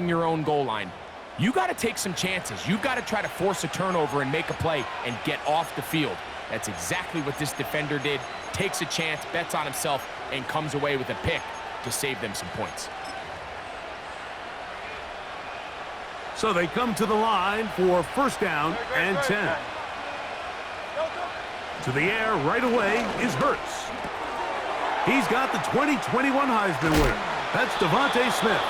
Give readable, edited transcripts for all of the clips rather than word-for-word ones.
your own goal line. You got to take some chances. You got to try to force a turnover and make a play and get off the field. That's exactly what this defender did. Takes a chance, bets on himself, and comes away with a pick to save them some points. So they come to the line for first down and 10. To the air right away is Hurts. He's got the 2021 Heisman winner. That's Devontae Smith.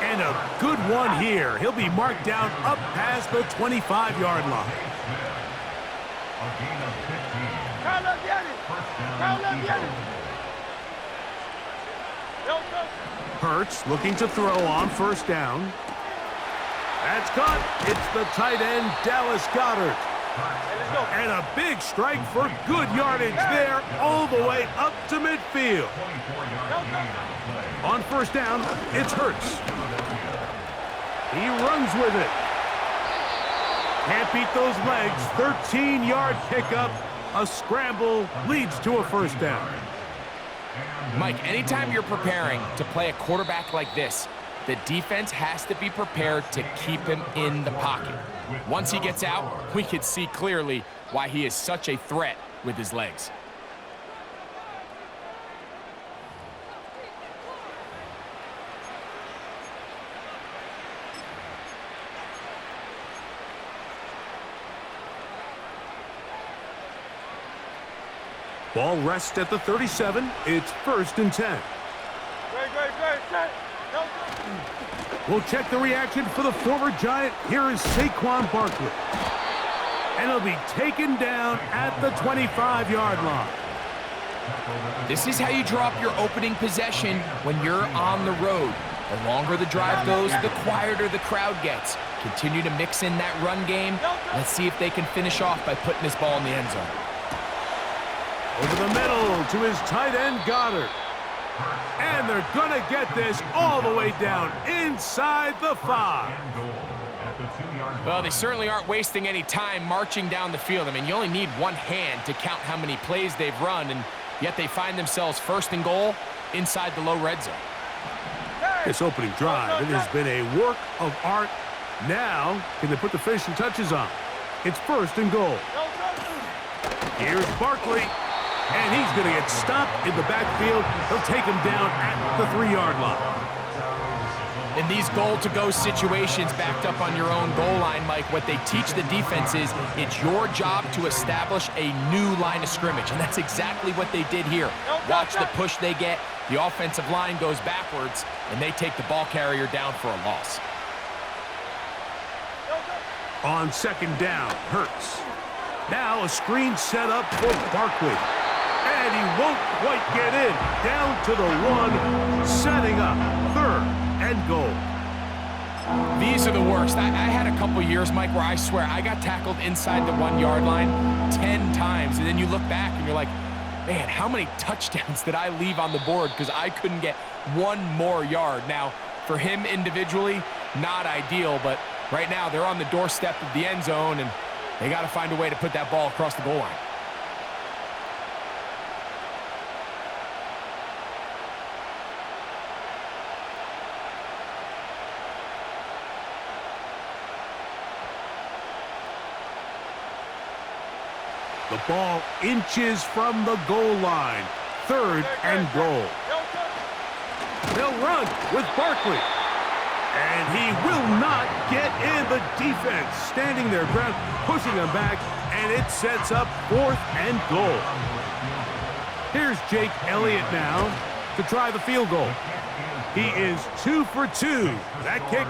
And a good one here. He'll be marked down up past the 25-yard line. Hurts looking to throw on first down. That's caught. It's the tight end, Dallas Goedert. And a big strike for good yardage there all the way up to midfield. On first down, it's Hurts. He runs with it. Can't beat those legs. 13-yard pickup. A scramble leads to a first down. Mike, anytime you're preparing to play a quarterback like this, the defense has to be prepared to keep him in the pocket. Once he gets out, we can see clearly why he is such a threat with his legs. Ball rests at the 37. It's first and 10. We'll check the reaction for the former Giant. Here is Saquon Barkley. And he'll be taken down at the 25-yard line. This is how you drop your opening possession when you're on the road. The longer the drive goes, the quieter the crowd gets. Continue to mix in that run game. Let's see if they can finish off by putting this ball in the end zone. Over the middle to his tight end, Goddard. And they're going to get this all the way down inside the 5. Well, they certainly aren't wasting any time marching down the field. I mean, you only need one hand to count how many plays they've run, and yet they find themselves first and goal inside the low red zone. This opening drive, it has been a work of art. Now, can they put the finishing touches on? It's first and goal. Here's Barkley. And he's going to get stopped in the backfield. He'll take him down at the 3-yard line. In these goal-to-go situations backed up on your own goal line, Mike, what they teach the defense is it's your job to establish a new line of scrimmage, and that's exactly what they did here. Watch the push they get. The offensive line goes backwards, and they take the ball carrier down for a loss. On second down, Hurts. Now a screen set up for Barkley. And he won't quite get in. Down to the 1, setting up third and goal. These are the worst. I had a couple years, Mike, where I swear I got tackled inside the 1-yard line 10 times. And then you look back and you're like, man, how many touchdowns did I leave on the board because I couldn't get one more yard? Now, for him individually, not ideal, but right now they're on the doorstep of the end zone, and they got to find a way to put that ball across the goal line. The ball inches from the goal line. Third and goal. They'll run with Barkley. And he will not get in. The defense standing their ground, pushing him back, and it sets up fourth and goal. Here's Jake Elliott now to try the field goal. He is 2 for 2. That kick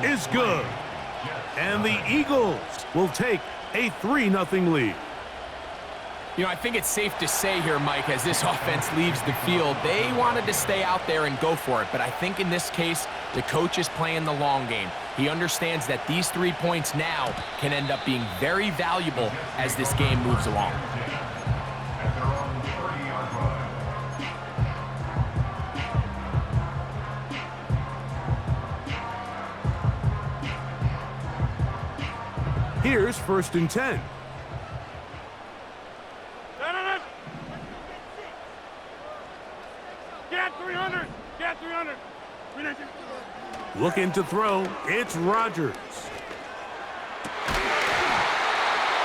is good. And the Eagles will take a 3-0 lead. You know, I think it's safe to say here, Mike, as this offense leaves the field, they wanted to stay out there and go for it. But I think in this case, the coach is playing the long game. He understands that these 3 points now can end up being very valuable as this game moves along. Here's first and 10. Looking to throw, it's Rodgers.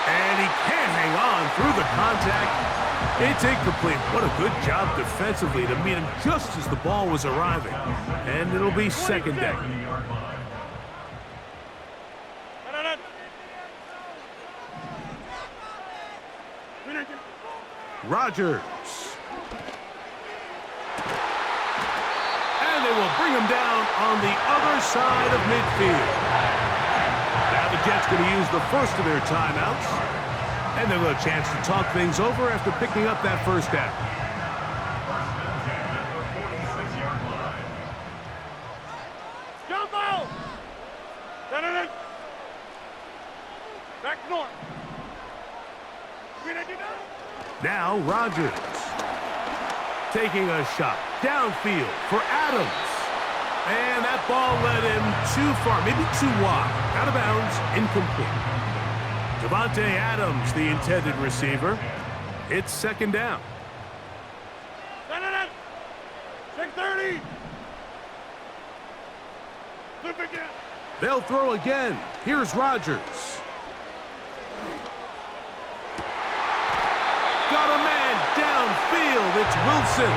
And he can't hang on through the contact. It's incomplete. What a good job defensively to meet him just as the ball was arriving. And it'll be second down. Rodgers. And they will bring him down on the other side of midfield. Now the Jets going to use the first of their timeouts. And they'll have a chance to talk things over after picking up that first down. Now Rodgers taking a shot downfield for Adams. And that ball led him too far, maybe too wide. Out of bounds, incomplete. Davante Adams, the intended receiver. It's second down. 6:30. Flip again. They'll throw again. Here's Rodgers. Got a man downfield. It's Wilson.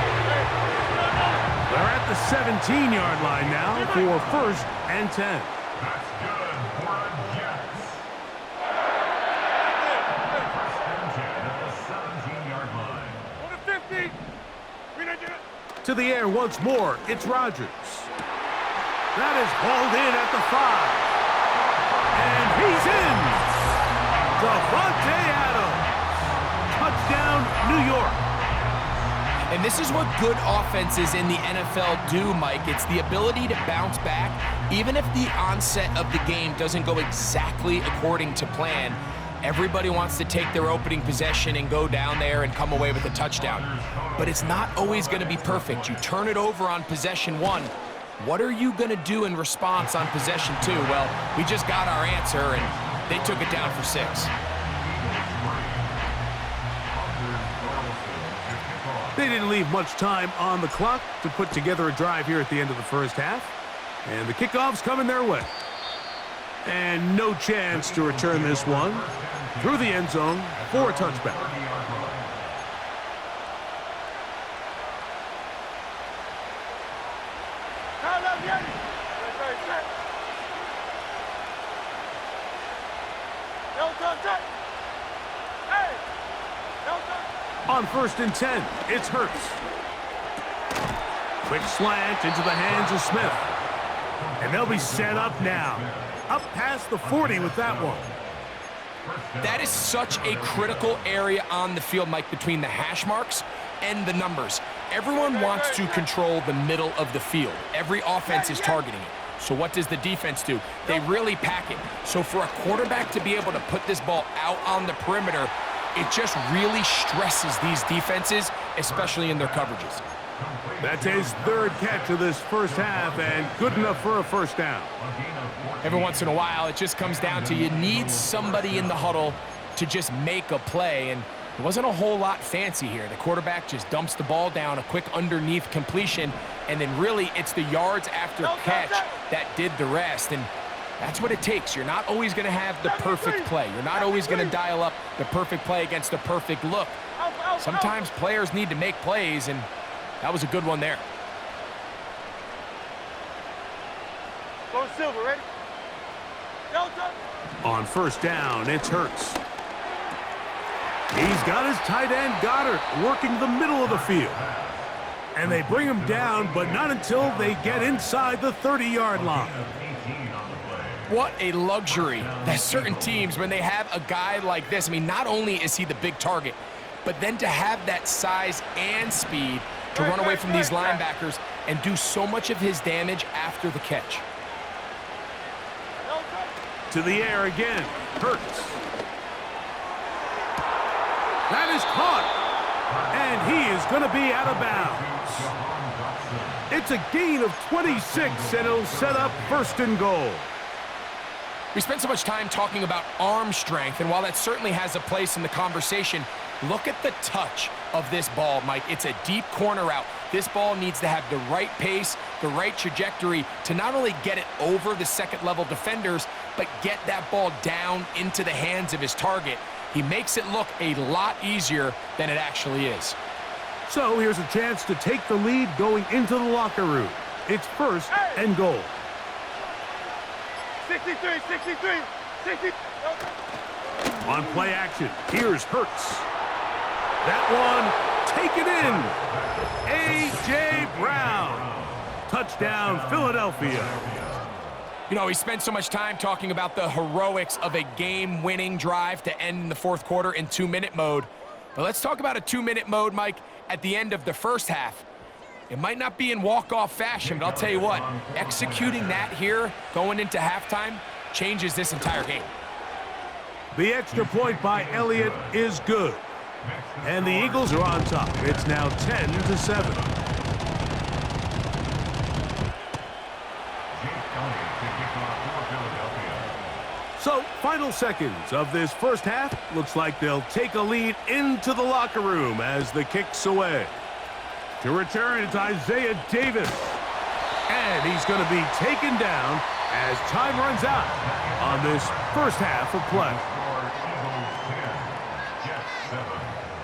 They're at the 17-yard line now for first and 10. To the air once more. It's Rodgers. That is hauled in at the 5. And he's in. Davante Adams. Touchdown, New York. And this is what good offenses in the NFL do, Mike. It's the ability to bounce back, even if the onset of the game doesn't go exactly according to plan. Everybody wants to take their opening possession and go down there and come away with a touchdown. But it's not always going to be perfect. You turn it over on possession 1. What are you going to do in response on possession 2? Well, we just got our answer, and they took it down for 6. They didn't leave much time on the clock to put together a drive here at the end of the first half. And the kickoff's coming their way. And no chance to return this one through the end zone for a touchback. On first and 10, it's Hurts. Quick slant into the hands of Smith. And they'll be set up now. Up past the 40 with that one. That is such a critical area on the field, Mike, between the hash marks and the numbers. Everyone wants to control the middle of the field. Every offense is targeting it. So what does the defense do? They really pack it. So for a quarterback to be able to put this ball out on the perimeter, it just really stresses these defenses, especially in their coverages. That's his third catch of this first half, and good enough for a first down. Every once in a while, it just comes down to you need somebody in the huddle to just make a play, and it wasn't a whole lot fancy here. The quarterback just dumps the ball down, a quick underneath completion, and then really it's the yards after catch that did the rest, and that's what it takes. You're not always going to have the perfect play. You're not always going to dial up the perfect play against the perfect look. Sometimes players need to make plays, and that was a good one there. Go Silver, ready? Delta. On first down, it's Hurts. He's got his tight end, Goddard, working the middle of the field. And they bring him down, but not until they get inside the 30-yard line. What a luxury that certain teams, when they have a guy like this, I mean, not only is he the big target, but then to have that size and speed to run away from these linebackers and do so much of his damage after the catch. To the air again, Hurts. That is caught, and he is going to be out of bounds. It's a gain of 26, and it'll set up first and goal. We spent so much time talking about arm strength, and while that certainly has a place in the conversation, look at the touch of this ball, Mike. It's a deep corner route. This ball needs to have the right pace the right trajectory to not only get it over the second-level defenders, but get that ball down into the hands of his target. He makes it look a lot easier than it actually is. So here's a chance to take the lead going into the locker room. It's first and goal. 63, 63, 60. On play action, here's Hurts. That one, taken in. A.J. Brown. Touchdown, Philadelphia. You know, he spent so much time talking about the heroics of a game-winning drive to end in the fourth quarter in 2-minute mode. But let's talk about a 2-minute mode, Mike, at the end of the first half. It might not be in walk-off fashion, but I'll tell you what, executing that here going into halftime changes this entire game. The extra point by Elliott is good. And the Eagles are on top. It's now 10-7. So, final seconds of this first half. Looks like they'll take a lead into the locker room as the kick's away. To return, it's Isaiah Davis. And he's going to be taken down as time runs out on this first half of play.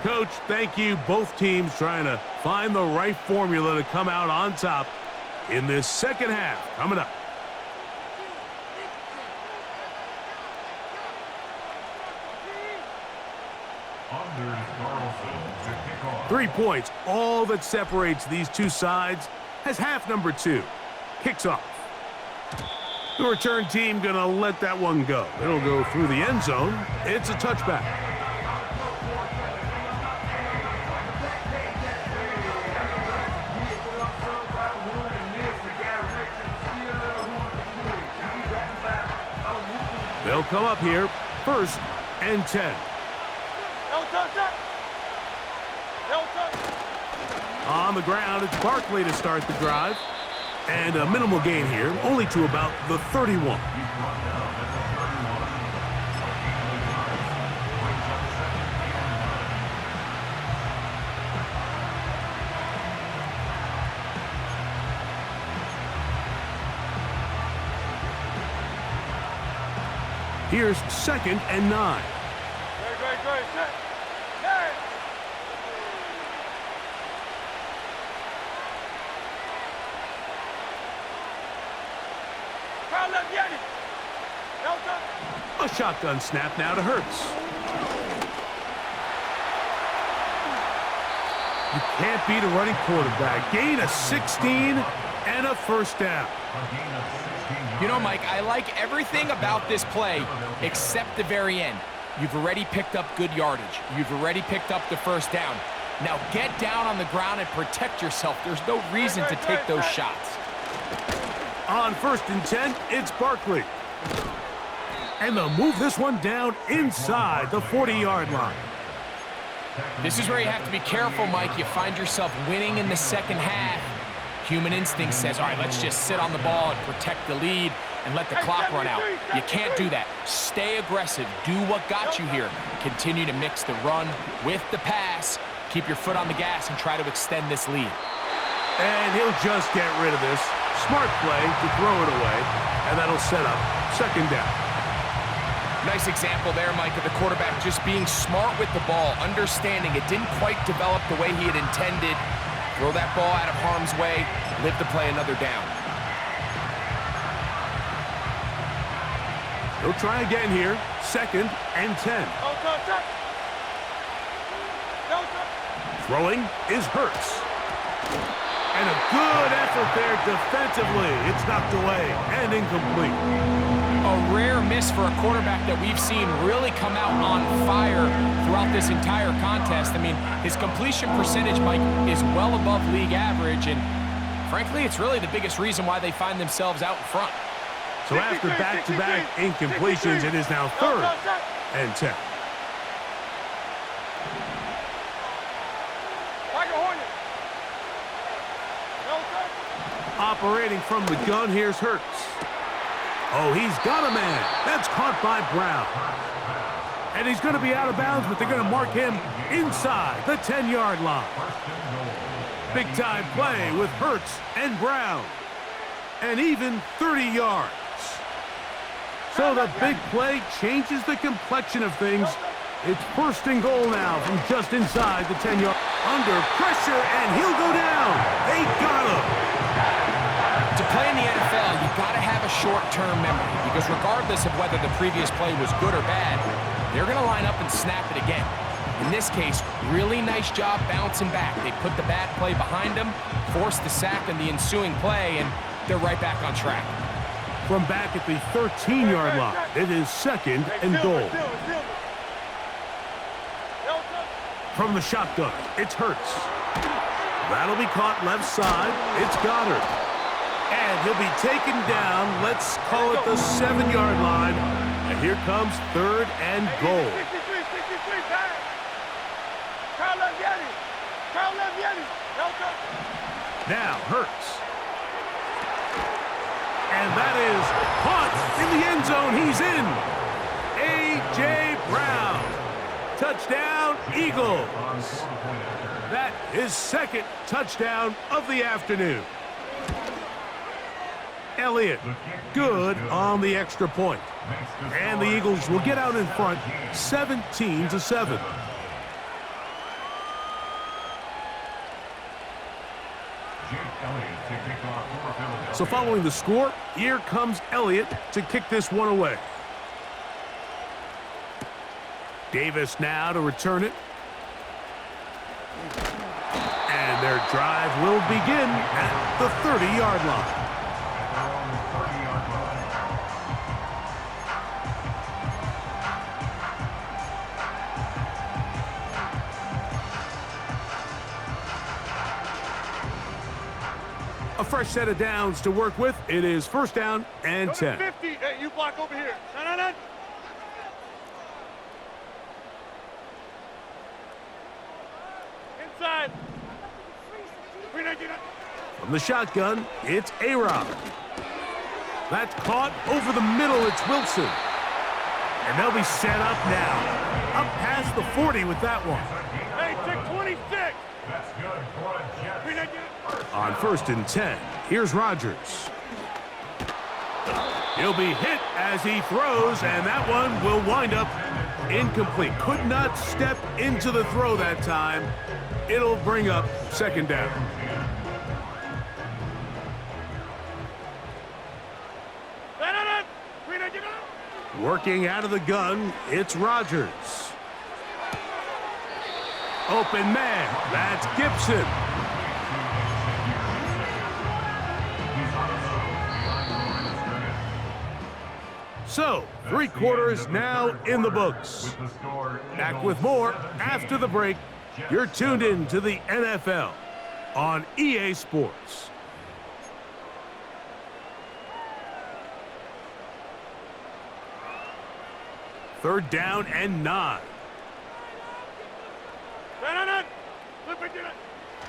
Coach, thank you. Both teams trying to find the right formula to come out on top in this second half. Coming up. Anders Carlson to kick off. 3 points, all that separates these two sides, as half number 2 kicks off. The return team gonna let that one go. It'll go through the end zone. It's a touchback. They'll come up here, first and 10. On the ground, it's Barkley to start the drive. And a minimal gain here, only to about the 31. Here's second and 9. Great. Set. Hey. Crowd left, Yanni. Delta. A shotgun snap now to Hurts. You can't beat a running quarterback. Gain of 16 and a first down. You know, Mike, I like everything about this play except the very end. You've already picked up good yardage. You've already picked up the first down. Now get down on the ground and protect yourself. There's no reason to take those shots. On first and 10, it's Barkley. And they'll move this one down inside the 40-yard line. This is where you have to be careful, Mike. You find yourself winning in the second half. Human instinct says, all right, let's just sit on the ball and protect the lead and let the clock run out. You can't do that. Stay aggressive. Do what got you here. Continue to mix the run with the pass. Keep your foot on the gas and try to extend this lead. And he'll just get rid of this. Smart play to throw it away, and that'll set up second down. Nice example there, Mike, of the quarterback just being smart with the ball, understanding it didn't quite develop the way he had intended. Throw that ball out of harm's way, live to play another down. He'll try again here, second and 10. Throwing is Hurts. And a good effort there defensively. It's knocked away and incomplete. A rare miss for a quarterback that we've seen really come out on fire throughout this entire contest. I mean, his completion percentage, Mike, is well above league average, and frankly, it's really the biggest reason why they find themselves out in front. So after back-to-back incompletions, it is now third and 10. Operating from the gun, here's Hurts. Oh, he's got a man. That's caught by Brown. And he's going to be out of bounds, but they're going to mark him inside the 10-yard line. Big-time play with Hurts and Brown. and even 30 yards. So the big play changes the complexion of things. It's first and goal now from just inside the 10-yard. Under pressure, and he'll go down. They got him. To play in the NFL, you've got to have a short-term memory because regardless of whether the previous play was good or bad, they're going to line up and snap it again. In this case, really nice job bouncing back. They put the bad play behind them, forced the sack in the ensuing play, and they're right back on track. From back at the 13-yard line, it is second and goal. From the shotgun, it's Hurts. That'll be caught left side. It's Goddard. And he'll be taken down. Let's call it the 7-yard line. And here comes third and goal. 63, back. Carl Leviani. Now Hurts. And that is caught in the end zone. He's in. A.J. Brown. Touchdown, Eagles. That is second touchdown of the afternoon. Elliott, good on the extra point. And the Eagles will get out in front, 17-7. So following the score, here comes Elliott to kick this one away. Davis now to return it. And their drive will begin at the 30-yard line. A fresh set of downs to work with. It is first down and 10. 50. Hey, you block over here. No. Inside. From the shotgun, it's A-Rob. That's caught over the middle. It's Wilson. And they'll be set up now. Up past the 40 with that one. Hey, take 26. That's good. On first and 10, here's Rodgers. He'll be hit as he throws, and that one will wind up incomplete. Could not step into the throw that time. It'll bring up second down. Working out of the gun, it's Rodgers. Open man, that's Gibson. So, 3 quarters now in the books. Back with more after the break. You're tuned in to the NFL on EA Sports. Third down and 9.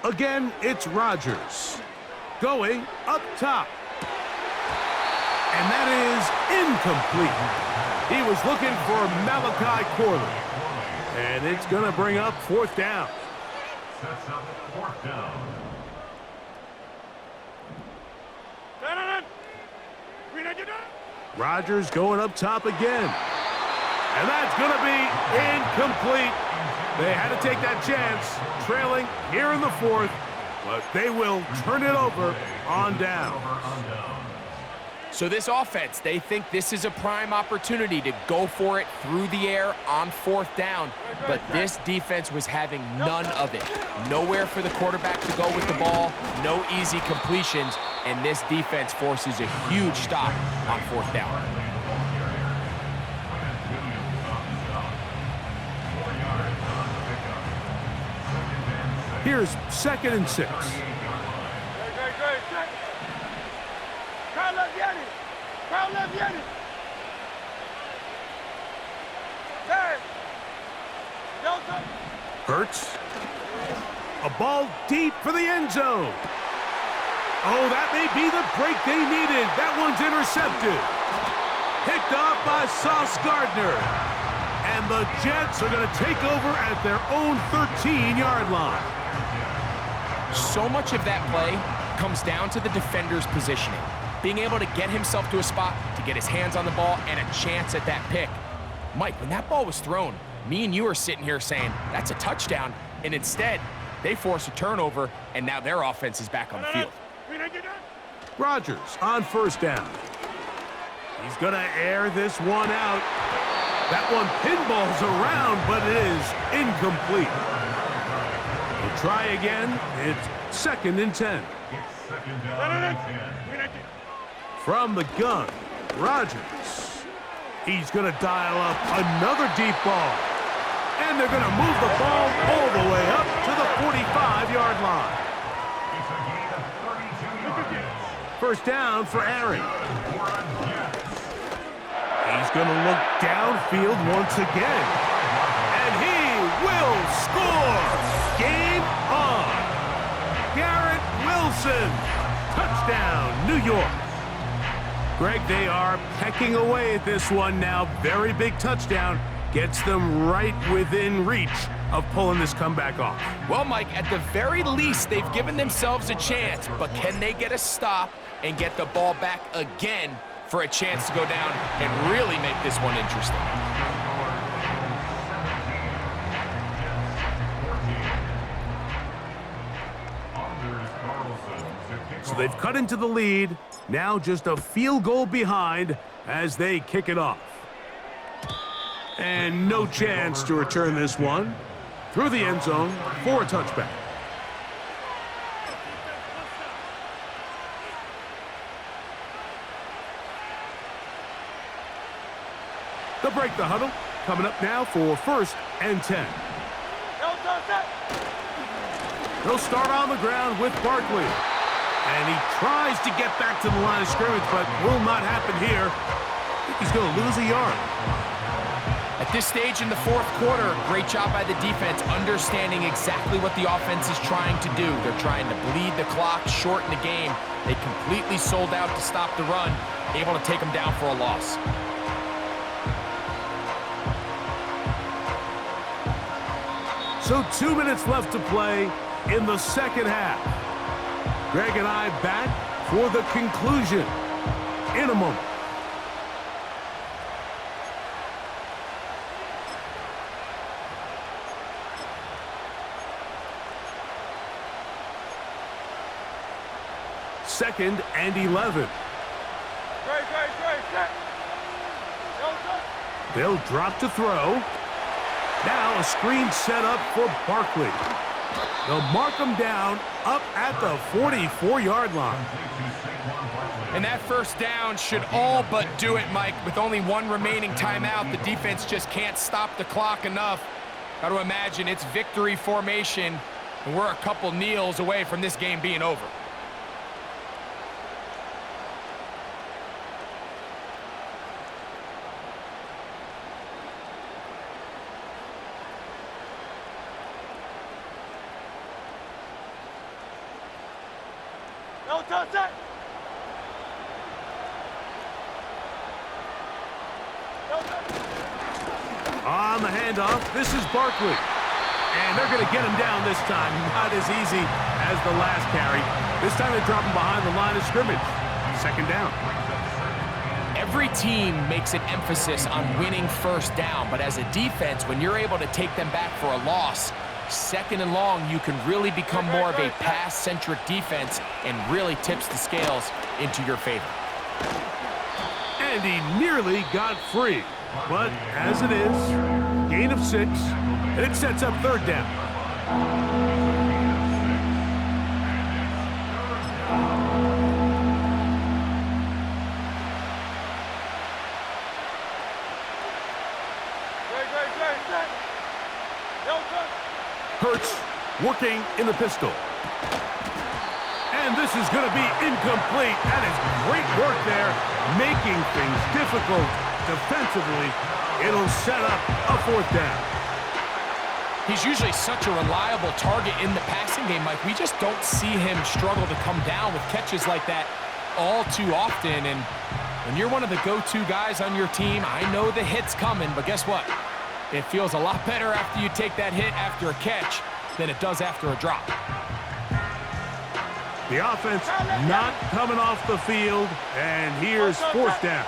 Again, it's Rodgers. Going up top. And that is incomplete. He was looking for Malachi Corley. And it's going to bring up fourth down. Sets up fourth down. Rodgers going up top again. And that's going to be incomplete. They had to take that chance, trailing here in the fourth, but they will turn it over on down. So this offense, they think this is a prime opportunity to go for it through the air on fourth down, but this defense was having none of it. Nowhere for the quarterback to go with the ball, no easy completions, and this defense forces a huge stop on fourth down. Here's second and 6. Great. Carl Leviani. Hey. Delta. Hurts. A ball deep for the end zone. Oh, that may be the break they needed. That one's intercepted. Picked off by Sauce Gardner. And the Jets are going to take over at their own 13-yard line. So much of that play comes down to the defender's positioning. being able to get himself to a spot, to get his hands on the ball, and a chance at that pick. Mike, when that ball was thrown, me and you are sitting here saying, that's a touchdown, and instead, they force a turnover, and now their offense is back on the field. Rodgers on first down. He's going to air this one out. That one pinballs around, but it is incomplete. He'll try again. It's 2nd and 10. From the gun, Rodgers. He's going to dial up another deep ball. And they're going to move the ball all the way up to the 45-yard line. First down for Aaron. He's going to look downfield once again. And he will score! Game on! Garrett Wilson! Touchdown, New York! Greg, they are pecking away at this one now. Very big touchdown. Gets them right within reach of pulling this comeback off. Well, Mike, at the very least, they've given themselves a chance, but can they get a stop and get the ball back again for a chance to go down and really make this one interesting? So they've cut into the lead. Now just a field goal behind as they kick it off. And no chance to return this one through the end zone for a touchback. They'll break the huddle. Coming up now for 1st and 10. They'll start on the ground with Barkley. And he tries to get back to the line of scrimmage, but will not happen here. I think he's going to lose a yard. At this stage in the 4th quarter, great job by the defense understanding exactly what the offense is trying to do. They're trying to bleed the clock, shorten the game. They completely sold out to stop the run, able to take them down for a loss. So 2 minutes left to play in the 2nd half. Greg and I back for the conclusion in a moment. Second and 11. They'll drop to throw. Now a screen set up for Barkley. They'll mark him down up at the 44-yard line. And that first down should all but do it, Mike. With only one remaining timeout, the defense just can't stop the clock enough. Got to imagine it's victory formation, and we're a couple kneels away from this game being over. On the handoff, this is Barkley. And they're going to get him down this time. Not as easy as the last carry. This time they drop him behind the line of scrimmage. 2nd down. Every team makes an emphasis on winning first down, but as a defense, when you're able to take them back for a loss, 2nd and long, you can really become more of a pass-centric defense and really tips the scales into your favor. And he nearly got free. But as it is, gain of 6, and it sets up 3rd down. Hurts working in the pistol. And this is going to be incomplete. That is great work there, making things difficult defensively. It'll set up a 4th down. He's usually such a reliable target in the passing game, Mike. We just don't see him struggle to come down with catches like that all too often. And when you're one of the go-to guys on your team, I know the hit's coming, but guess what? It feels a lot better after you take that hit after a catch than it does after a drop. The offense not coming off the field, and here's fourth down.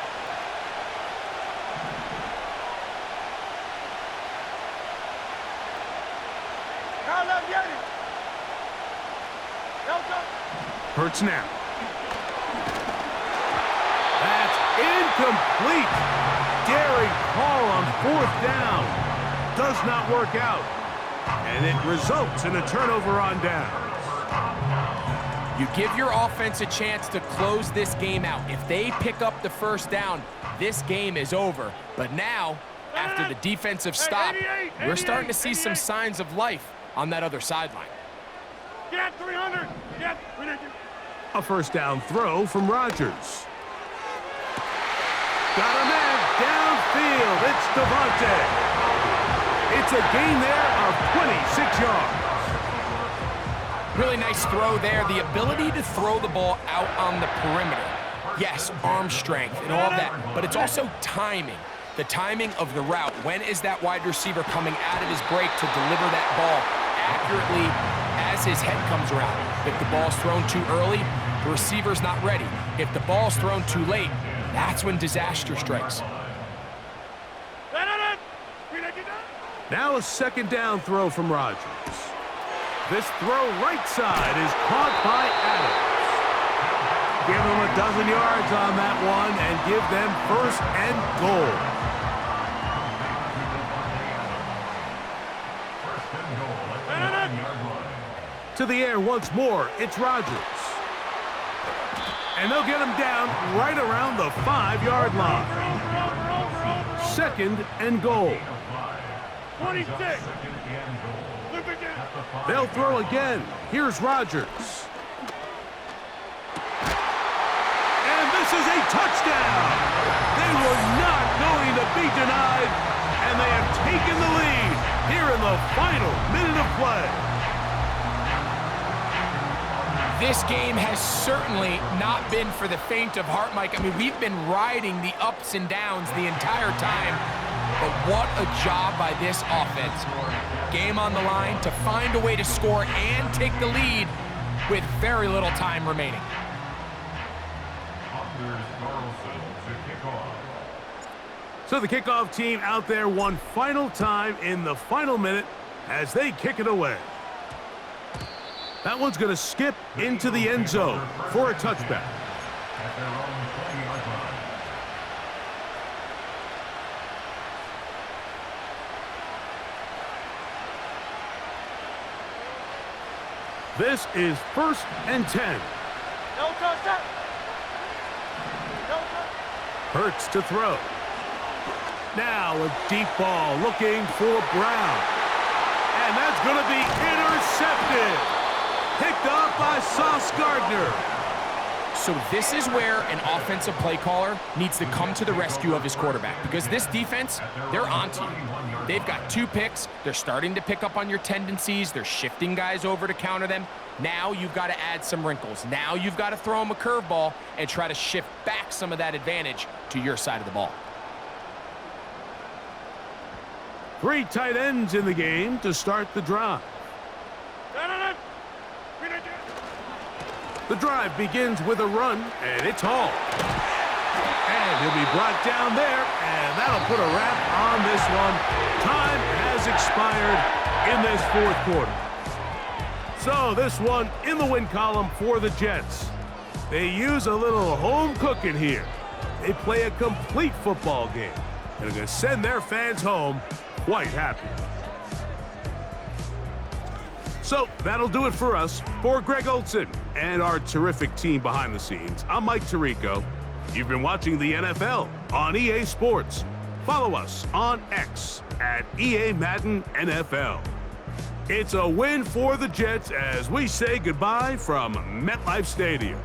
Hurts now. That's incomplete. Daring call on fourth down. Does not work out. And it results in a turnover on downs. You give your offense a chance to close this game out. If they pick up the first down, this game is over. But now, after the defensive stop, we're starting to see some signs of life on that other sideline. Get 300. Get 300. A first down throw from Rodgers. Got a man downfield. It's Devontae. It's a gain there of 26 yards. Really nice throw there. The ability to throw the ball out on the perimeter. Yes, arm strength and all that, but it's also timing. The timing of the route. When is that wide receiver coming out of his break to deliver that ball accurately as his head comes around? If the ball's thrown too early, the receiver's not ready. If the ball's thrown too late, that's when disaster strikes. Now a second down throw from Rodgers. This throw right side is caught by Adams. Give them a dozen yards on that one and give them first and goal. To the air once more, it's Rodgers. And they'll get him down right around the 5-yard line. Second and goal. 26. They'll throw again. Here's Rodgers. And this is a touchdown. They were not going to be denied, and they have taken the lead here in the final minute of play. This game has certainly not been for the faint of heart, Mike. I mean, we've been riding the ups and downs the entire time, but what a job by this offense. Game on the line to find a way to score and take the lead with very little time remaining. So the kickoff team out there one final time in the final minute as they kick it away. That one's going to skip into the end zone for a touchback. This is first and 10. No touchdown. No touchdown. Hurts to throw. Now a deep ball looking for Brown. And that's going to be intercepted. Picked up by Sauce Gardner. So this is where an offensive play caller needs to come to the rescue of his quarterback, because this defense, they're onto you. They've got 2 picks. They're starting to pick up on your tendencies. They're shifting guys over to counter them. Now you've got to add some wrinkles. Now you've got to throw them a curveball and try to shift back some of that advantage to your side of the ball. 3 tight ends in the game to start the drive. The drive begins with a run, and it's hauled. And he'll be brought down there, and that'll put a wrap on this one. Time has expired in this fourth quarter. So this one in the win column for the Jets. They use a little home cooking here. They play a complete football game, and are going to send their fans home quite happy. So that'll do it for us. For Greg Olson and our terrific team behind the scenes, I'm Mike Tirico. You've been watching the NFL on EA Sports. Follow us on X at EA Madden NFL. It's a win for the Jets as we say goodbye from MetLife Stadium.